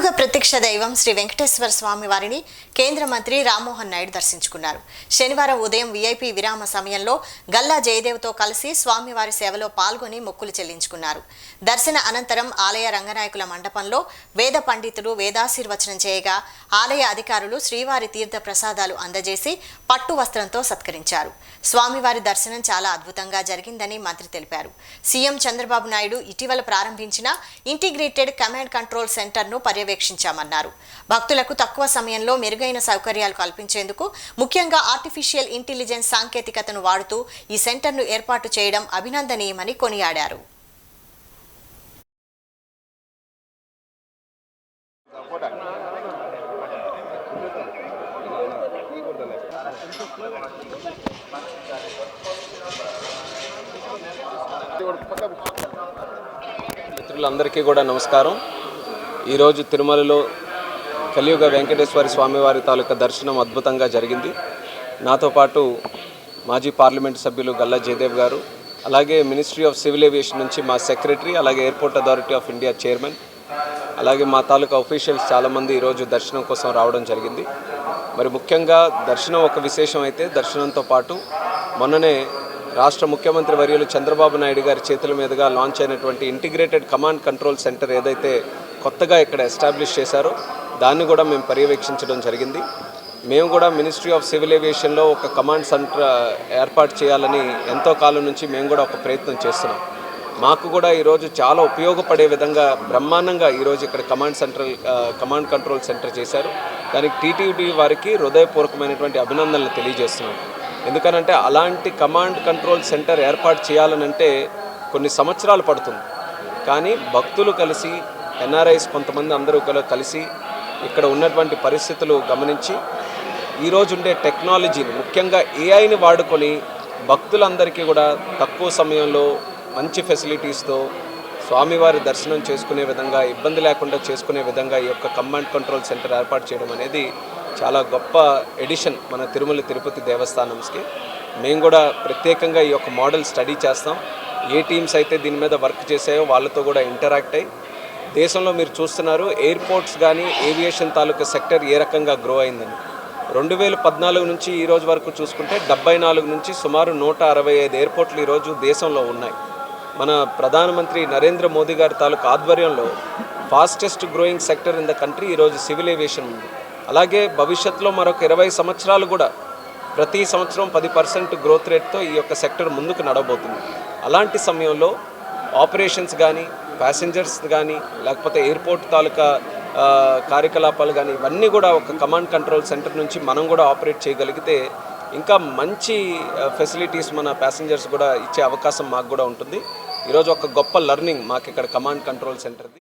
కలియుగ ప్రత్యక్ష దైవం శ్రీ వెంకటేశ్వర స్వామి వారిని కేంద్ర మంత్రి రామ్మోహన్ నాయుడు దర్శించుకున్నారు. శనివారం ఉదయం వీఐపీ విరామ సమయంలో గల్లా జయదేవ్తో కలిసి స్వామివారి సేవలో పాల్గొని మొక్కులు చెల్లించుకున్నారు. దర్శన అనంతరం ఆలయ రంగనాయకుల మండపంలో వేద పండితులు వేదాశీర్వచనం చేయగా ఆలయ అధికారులు శ్రీవారి తీర్థ ప్రసాదాలు అందజేసి పట్టు వస్త్రంతో సత్కరించారు. స్వామివారి దర్శనం చాలా అద్భుతంగా జరిగిందని మంత్రి తెలిపారు. సీఎం చంద్రబాబు నాయుడు ఇటీవల ప్రారంభించిన ఇంటిగ్రేటెడ్ కమాండ్ కంట్రోల్ సెంటర్ను పర్యవేక్షించామన్నారు. భక్తులకు తక్కువ సమయంలో మెరుగైన సౌకర్యాలు కల్పించేందుకు ముఖ్యంగా ఆర్టిఫిషియల్ ఇంటెలిజెన్స్ సాంకేతికతను వాడుతూ ఈ సెంటర్ను ఏర్పాటు చేయడం అభినందనీయమని కొనియాడారు. మిత్రులందరికీ కూడా నమస్కారం. ఈరోజు తిరుమలలో కలియుగ వెంకటేశ్వర స్వామివారి తాలూకా దర్శనం అద్భుతంగా జరిగింది. నాతో పాటు మాజీ పార్లమెంట్ సభ్యులు గల్లా జయదేవ్ గారు, అలాగే మినిస్ట్రీ ఆఫ్ సివిల్ ఏవియేషన్ నుంచి మా సెక్రటరీ, అలాగే airport authority of India chairman, అలాగే మా తాలూకా అఫీషియల్స్ చాలామంది ఈరోజు దర్శనం కోసం రావడం జరిగింది. మరి ముఖ్యంగా దర్శనం ఒక విశేషం అయితే, దర్శనంతో పాటు మొన్ననే రాష్ట్ర ముఖ్యమంత్రి వర్యులు చంద్రబాబు నాయుడు గారి చేతుల మీదుగా లాంచ్ అయినటువంటి ఇంటిగ్రేటెడ్ కమాండ్ కంట్రోల్ సెంటర్ ఏదైతే కొత్తగా ఇక్కడ ఎస్టాబ్లిష్ చేశారో దాన్ని కూడా మేము పర్యవేక్షించడం జరిగింది. మేము కూడా మినిస్ట్రీ ఆఫ్ సివిల్ ఏవియేషన్లో ఒక కమాండ్ సెంటర్ ఏర్పాటు చేయాలని ఎంతో కాలం నుంచి మేము కూడా ఒక ప్రయత్నం చేస్తున్నాం. మాకు కూడా ఈరోజు చాలా ఉపయోగపడే విధంగా బ్రహ్మాండంగా ఈరోజు ఇక్కడ కమాండ్ కంట్రోల్ సెంటర్ చేశారు. దానికి టీటీడీ వారికి హృదయపూర్వకమైనటువంటి అభినందనలు తెలియజేస్తున్నాం. ఎందుకనంటే అలాంటి కమాండ్ కంట్రోల్ సెంటర్ ఏర్పాటు చేయాలనంటే కొన్ని సంవత్సరాలు పడుతుంది. కానీ భక్తులు కలిసి, ఎన్ఆర్ఐస్ కొంతమంది అందరూ కలిసి ఇక్కడ ఉన్నటువంటి పరిస్థితులు గమనించి ఈరోజు ఉండే టెక్నాలజీని, ముఖ్యంగా ఏఐని వాడుకొని భక్తులందరికీ కూడా తక్కువ సమయంలో మంచి ఫెసిలిటీస్తో స్వామివారి దర్శనం చేసుకునే విధంగా, ఇబ్బంది లేకుండా చేసుకునే విధంగా ఈ యొక్క కమాండ్ కంట్రోల్ సెంటర్ ఏర్పాటు చేయడం అనేది చాలా గొప్ప ఎడిషన్ మన తిరుమల తిరుపతి దేవస్థానంకి. మేము కూడా ప్రత్యేకంగా ఈ యొక్క మోడల్ స్టడీ చేస్తాం. ఏ టీమ్స్ అయితే దీని మీద వర్క్ చేసాయో వాళ్ళతో కూడా ఇంటరాక్ట్ అయ్యి, దేశంలో మీరు చూస్తున్నారు ఎయిర్పోర్ట్స్ కానీ ఏవియేషన్ తాలూకా సెక్టర్ ఏ రకంగా గ్రో అయిందని. 2014 నుంచి ఈ రోజు వరకు చూసుకుంటే 74 నుంచి సుమారు 165 ఎయిర్పోర్ట్లు ఈరోజు దేశంలో ఉన్నాయి. మన ప్రధానమంత్రి నరేంద్ర మోదీ గారి తాలూకా ఆధ్వర్యంలో fastest growing sector in the country ఈరోజు సివిల్ ఏవియేషన్ ఉంది. అలాగే భవిష్యత్తులో మరొక 20 సంవత్సరాలు కూడా ప్రతి సంవత్సరం 10% గ్రోత్ రేట్తో ఈ యొక్క సెక్టర్ ముందుకు నడవబోతుంది. అలాంటి సమయంలో ఆపరేషన్స్ కానీ, ప్యాసింజర్స్ కానీ, లేకపోతే ఎయిర్పోర్ట్ తాలూకా కార్యకలాపాలు కానీ, ఇవన్నీ కూడా ఒక కమాండ్ కంట్రోల్ సెంటర్ నుంచి మనం కూడా ఆపరేట్ చేయగలిగితే ఇంకా మంచి ఫెసిలిటీస్ మన ప్యాసింజర్స్ కూడా ఇచ్చే అవకాశం మాకు కూడా ఉంటుంది. ఈరోజు ఒక గొప్ప లెర్నింగ్ మాకు ఇక్కడ కమాండ్ కంట్రోల్ సెంటర్ది.